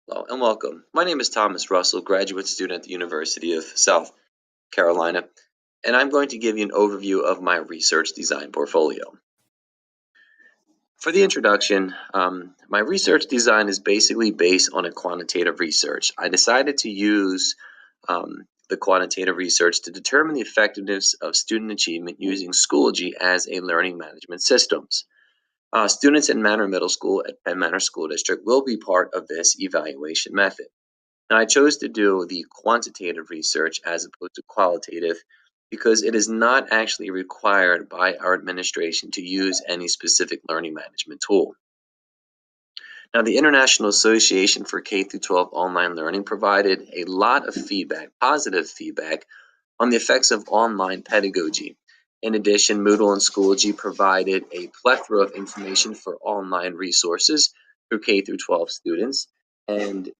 Hello and welcome. My name is Thomas Russell, graduate student at the University of South Carolina, and I'm going to give you an overview of my research design portfolio. For the introduction, my research design is basically based on a quantitative research. I decided to use the quantitative research to determine the effectiveness of student achievement using Schoology as a learning management systems. Students in Manor Middle School at Penn Manor School District will be part of this evaluation method. Now, I chose to do the quantitative research as opposed to qualitative because it is not actually required by our administration to use any specific learning management tool. Now, the International Association for K through 12 Online Learning provided a lot of feedback, positive feedback, on the effects of online pedagogy. In addition, Moodle and Schoology provided a plethora of information for online resources for K through 12 students, and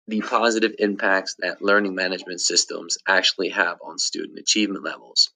the positive impacts that learning management systems actually have on student achievement levels.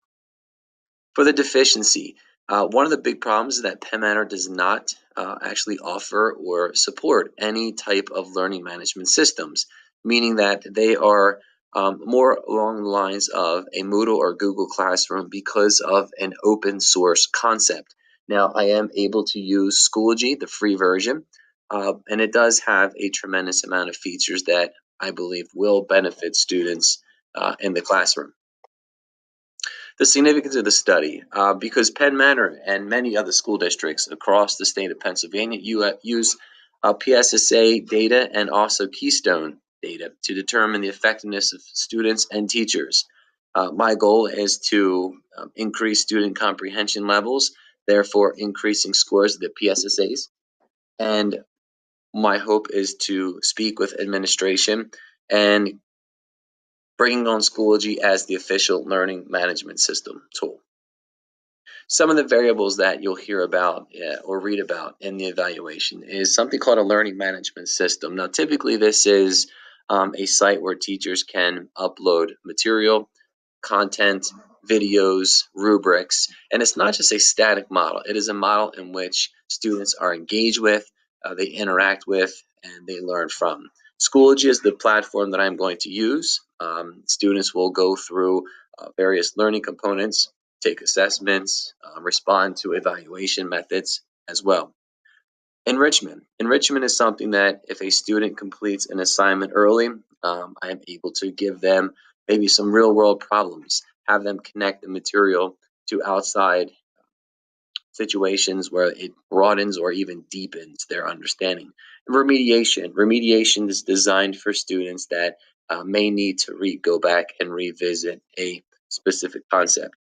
For the deficiency, one of the big problems is that Penn Manor does not actually offer or support any type of learning management systems, meaning that they are more along the lines of a Moodle or Google Classroom because of an open source concept. Now, I am able to use Schoology, the free version, and it does have a tremendous amount of features that I believe will benefit students in the classroom. The significance of the study, because Penn Manor and many other school districts across the state of Pennsylvania use PSSA data and also Keystone data to determine the effectiveness of students and teachers. My goal is to increase student comprehension levels, therefore increasing scores of the PSSAs. And my hope is to speak with administration and bringing on Schoology as the official learning management system tool. Some of the variables that you'll hear about or read about in the evaluation is something called a learning management system. Now, typically this is a site where teachers can upload material, content, videos, rubrics, and it's not just a static model. It is a model in which students are engaged with, they interact with, and they learn from. Schoology is the platform that I'm going to use. Students will go through various learning components, take assessments, respond to evaluation methods as well. Enrichment. Enrichment is something that if a student completes an assignment early, I am able to give them maybe some real world problems, have them connect the material to outside situations where it broadens or even deepens their understanding. Remediation. Remediation is designed for students that may need to go back and revisit a specific concept.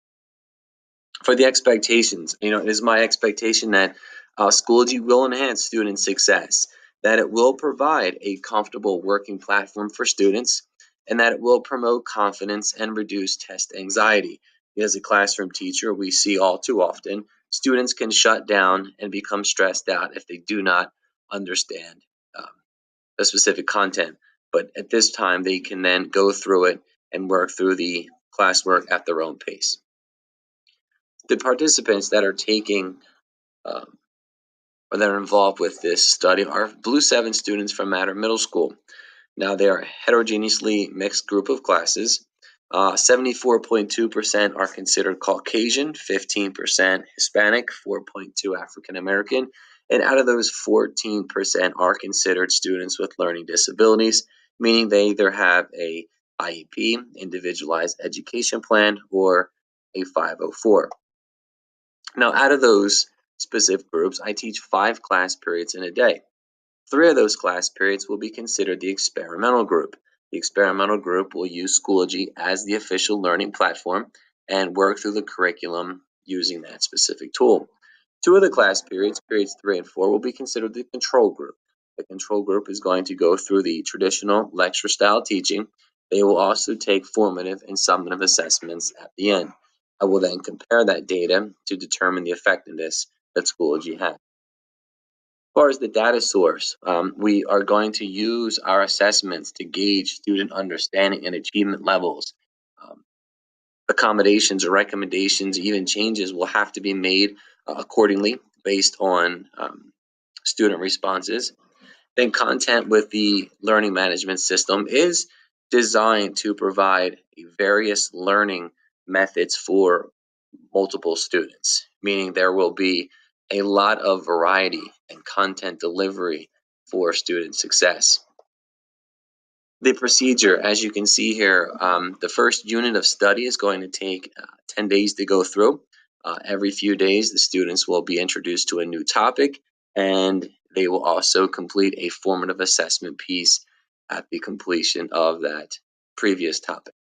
For the expectations, it is my expectation that Schoology will enhance student success, that it will provide a comfortable working platform for students, and that it will promote confidence and reduce test anxiety. As a classroom teacher, we see all too often students can shut down and become stressed out if they do not understand um, a specific content. But at this time, they can then go through it and work through the classwork at their own pace. The participants that are taking um, or that are involved with this study are Blue 7 students from Manor Middle School. Now, they are a heterogeneously mixed group of classes. 74.2% are considered Caucasian, 15% Hispanic, 4.2 African American, and out of those, 14% are considered students with learning disabilities, meaning they either have a IEP, Individualized Education Plan, or a 504. Now, out of those specific groups, I teach 5 class periods in a day. 3 of those class periods will be considered the experimental group. The experimental group will use Schoology as the official learning platform and work through the curriculum using that specific tool. 2 of the class periods, periods 3 and 4, will be considered the control group. The control group is going to go through the traditional lecture style teaching. They will also take formative and summative assessments at the end. I will then compare that data to determine the effectiveness that Schoology has. As far as the data source, we are going to use our assessments to gauge student understanding and achievement levels. Um, Accommodations or recommendations, even changes, will have to be made accordingly based on student responses. Then content with the learning management system is designed to provide various learning methods for multiple students, meaning there will be a lot of variety and content delivery for student success. The procedure, as you can see here, the first unit of study is going to take 10 days to go through. Every few days, the students will be introduced to a new topic, and they will also complete a formative assessment piece at the completion of that previous topic.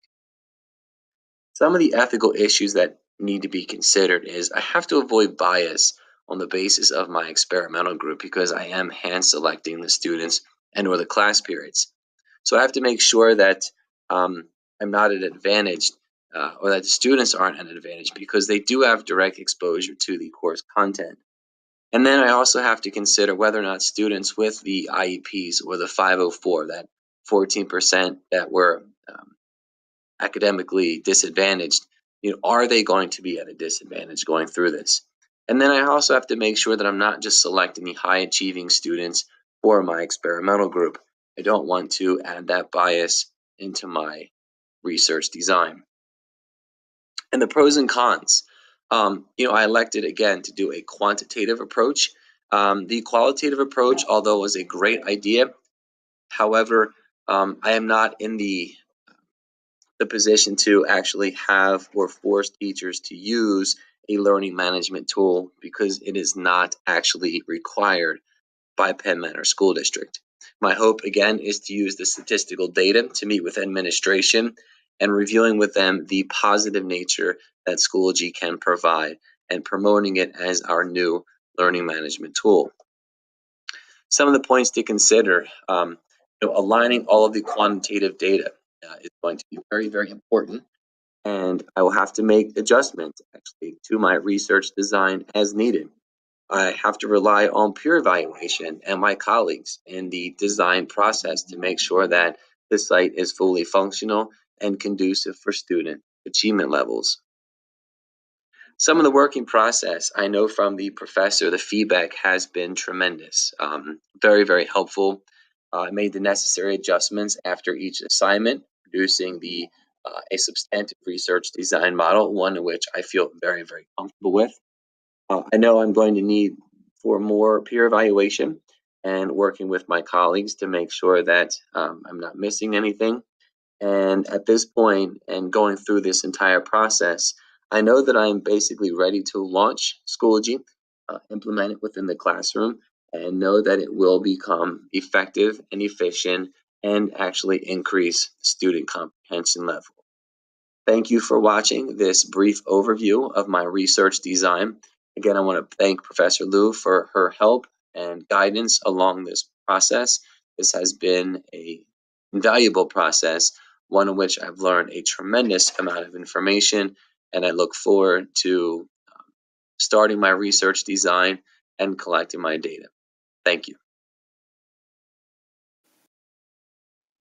Some of the ethical issues that need to be considered is I have to avoid bias on the basis of my experimental group because I am hand selecting the students and or the class periods. So I have to make sure that I'm not at an advantage or that the students aren't at an advantage because they do have direct exposure to the course content. And then I also have to consider whether or not students with the IEPs or the 504, that 14% that were academically disadvantaged, are they going to be at a disadvantage going through this? And then I also have to make sure that I'm not just selecting the high achieving students for my experimental group. I don't want to add that bias into my research design. And the pros and cons. I elected again to do a quantitative approach. The qualitative approach, although was a great idea, however, I am not in the position to actually have or force teachers to use a learning management tool because it is not actually required by Penn Manor School District. My hope again is to use the statistical data to meet with administration and reviewing with them the positive nature that Schoology can provide and promoting it as our new learning management tool. Some of the points to consider, aligning all of the quantitative data is going to be very, very important. And I will have to make adjustments actually to my research design as needed. I have to rely on peer evaluation and my colleagues in the design process to make sure that the site is fully functional and conducive for student achievement levels. Some of the working process, I know from the professor, the feedback has been tremendous. Very, very helpful. I made the necessary adjustments after each assignment, producing a substantive research design model, one in which I feel very, very comfortable with. I know I'm going to need for more peer evaluation and working with my colleagues to make sure that I'm not missing anything. And at this point, and going through this entire process, I know that I'm basically ready to launch Schoology, implement it within the classroom, and know that it will become effective and efficient and actually increase student comprehension level. Thank you for watching this brief overview of my research design. Again, I want to thank Professor Liu for her help and guidance along this process. This has been a invaluable process, one in which I've learned a tremendous amount of information, and I look forward to starting my research design and collecting my data. Thank you.